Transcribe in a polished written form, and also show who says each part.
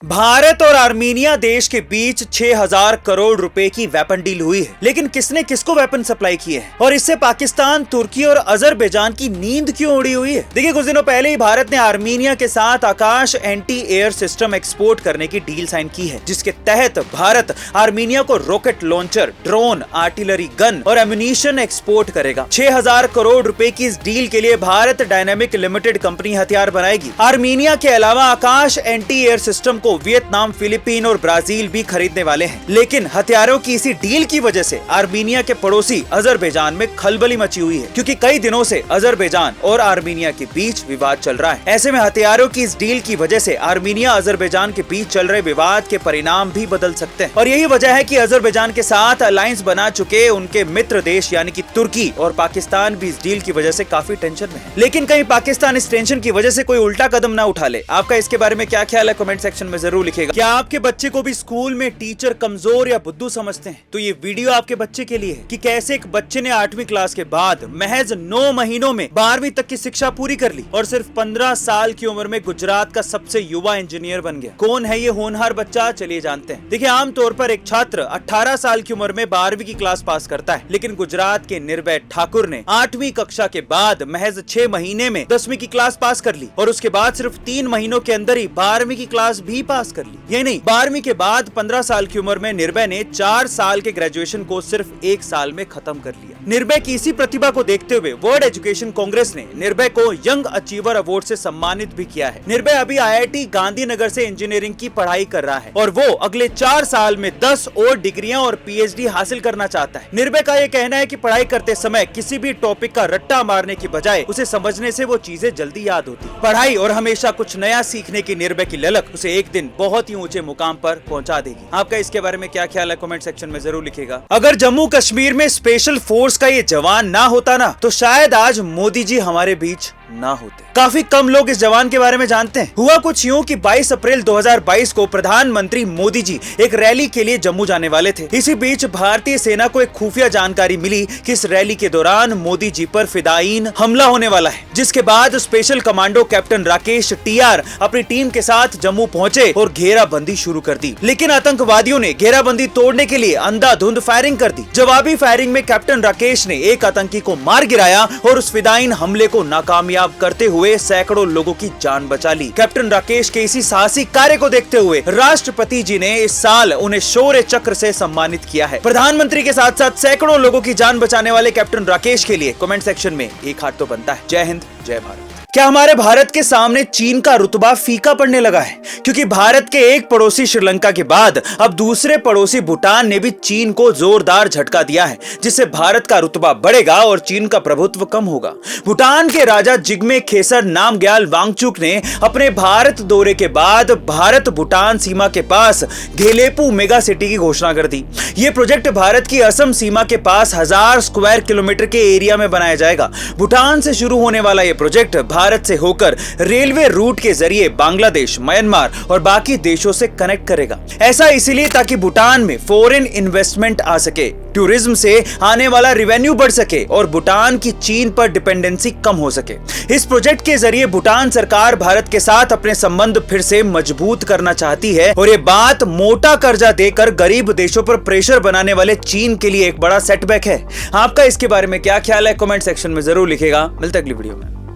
Speaker 1: भारत और आर्मीनिया देश के बीच 6000 करोड़ रुपए की वेपन डील हुई है, लेकिन किसने किसको वेपन सप्लाई किए हैं और इससे पाकिस्तान, तुर्की और अजरबैजान की नींद क्यों उड़ी हुई है। देखिए, कुछ दिनों पहले ही भारत ने आर्मीनिया के साथ आकाश एंटी एयर सिस्टम एक्सपोर्ट करने की डील साइन की है, जिसके तहत भारत आर्मीनिया को rocket launcher, drone, artillery gun और एम्यूनिशन एक्सपोर्ट करेगा। 6000 करोड़ रुपए की इस डील के लिए भारत डायनामिक लिमिटेड कंपनी हथियार बनाएगी। आर्मीनिया के अलावा Akash anti air system Vietnam, Philippine और ब्राजील भी खरीदने वाले हैं, लेकिन हथियारों की इसी डील की वजह से आर्मीनिया के पड़ोसी अजरबैजान में खलबली मची हुई है, क्योंकि कई दिनों से अजरबैजान और आर्मीनिया के बीच विवाद चल रहा है। ऐसे में हथियारों की इस डील की वजह से आर्मीनिया अजरबैजान के बीच चल रहे विवाद के परिणाम भी बदल सकते हैं और यही वजह है कि अजरबैजान के साथ अलायंस बना चुके उनके मित्र देश यानी कि तुर्की और पाकिस्तान भी इस डील की वजह से काफी टेंशन में है। लेकिन कहीं पाकिस्तान इस टेंशन की वजह से कोई उल्टा कदम ना उठा ले। आपका इसके बारे में क्या ख्याल है? कमेंट सेक्शन में जरूर लिखेगा। क्या आपके बच्चे को भी स्कूल में टीचर कमजोर या बुद्धू समझते हैं? तो ये वीडियो आपके बच्चे के लिए है कि कैसे एक बच्चे ने 8वीं क्लास के बाद महज 9 महीनों में 12वीं तक की शिक्षा पूरी कर ली और सिर्फ 15 साल की उम्र में गुजरात का सबसे युवा इंजीनियर बन गया। कौन है ये होनहार बच्चा? चलिए जानते हैं। देखिए, आमतौर पर एक छात्र 18 साल की उम्र में 12वीं की क्लास पास करता है, लेकिन गुजरात के निर्भय ठाकुर ने 8वीं कक्षा के बाद महज 6 महीने में 10वीं की क्लास पास कर ली और उसके बाद सिर्फ 3 महीनों के अंदर ही 12वीं की क्लास भी पास कर ली। ये नहीं, 12वीं के बाद 15 साल की उम्र में निर्भय ने 4 साल के ग्रेजुएशन को सिर्फ 1 साल में खत्म कर लिया। निर्भय की इसी प्रतिभा को देखते हुए वर्ल्ड एजुकेशन कांग्रेस ने निर्भय को यंग अचीवर अवार्ड से सम्मानित भी किया है। निर्भय अभी IIT गांधीनगर से इंजीनियरिंग की पढ़ाई कर रहा है और वो अगले 4 साल में 10 और डिग्रियां और PhD हासिल करना चाहता है। निर्भय का ये कहना है कि पढ़ाई करते समय किसी भी टॉपिक का रट्टा मारने की बजाय उसे समझने से वो चीजें जल्दी याद होती। पढ़ाई और हमेशा कुछ नया सीखने की निर्भय की ललक उसे एक दिन बहुत ही ऊंचे मुकाम पर पहुंचा देगी। आपका इसके बारे में क्या ख्याल है? कमेंट सेक्शन में जरूर लिखेगा। अगर जम्मू कश्मीर में स्पेशल फोर्स का ये जवान ना होता ना, तो शायद आज मोदी जी हमारे बीच ना होते। काफी कम लोग इस जवान के बारे में जानते हैं। हुआ कुछ यूं कि 22 अप्रैल 2022 को प्रधानमंत्री मोदी जी एक रैली के लिए जम्मू जाने वाले थे। इसी बीच भारतीय सेना को एक खुफिया जानकारी मिली कि इस रैली के दौरान मोदी जी पर फिदायीन हमला होने वाला है, जिसके बाद special commando captain Rakesh TR अपनी टीम के साथ जम्मू पहुंचे और घेराबंदी शुरू कर दी। लेकिन आतंकवादियों ने घेराबंदी तोड़ने के लिए अंधाधुंध फायरिंग कर दी। जवाबी फायरिंग में कैप्टन राकेश ने एक आतंकी को मार गिराया और उस फिदायीन हमले को नाकामयाब करते हुए सैकड़ों लोगों की जान बचा ली। कैप्टन राकेश के इसी साहसी कार्य को देखते हुए राष्ट्रपति जी ने इस साल उन्हें शौर्य चक्र से सम्मानित किया है। प्रधानमंत्री के साथ साथ सैकड़ों लोगों की जान बचाने वाले कैप्टन राकेश के लिए कमेंट सेक्शन में एक हाथ तो बनता है। जय हिंद, जय भारत। क्या हमारे भारत के सामने चीन का रुतबा फीका पड़ने लगा है? क्योंकि भारत के एक पड़ोसी श्रीलंका के बाद अब दूसरे पड़ोसी भूटान ने भी चीन को जोरदार झटका दिया है, जिससे भारत का रुतबा बढ़ेगा और चीन का प्रभुत्व कम होगा। भूटान के राजा जिग्मे खेसर नामग्याल वांगचुक ने अपने भारत दौरे के बाद भारत भूटान सीमा के पास घेलेपू मेगा सिटी की घोषणा कर दी। ये प्रोजेक्ट भारत की असम सीमा के पास 1000 स्क्वायर किलोमीटर के एरिया में बनाया जाएगा। भूटान से शुरू होने वाला ये प्रोजेक्ट भारत से होकर रेलवे रूट के जरिए बांग्लादेश, म्यांमार और बाकी देशों से कनेक्ट करेगा। ऐसा इसलिए ताकि भूटान में फॉरेन इन्वेस्टमेंट आ सके, टूरिज्म से आने वाला रेवेन्यू बढ़ सके और भूटान की चीन पर डिपेंडेंसी कम हो सके। इस प्रोजेक्ट के जरिए भूटान सरकार भारत के साथ अपने संबंध फिर से मजबूत करना चाहती है और ये बात मोटा कर्जा देकर गरीब देशों पर प्रेशर बनाने वाले चीन के लिए एक बड़ा सेटबैक है। आपका इसके बारे में क्या ख्याल है? कमेंट सेक्शन में जरूर लिखेगा। मिलते हैं अगली वीडियो में।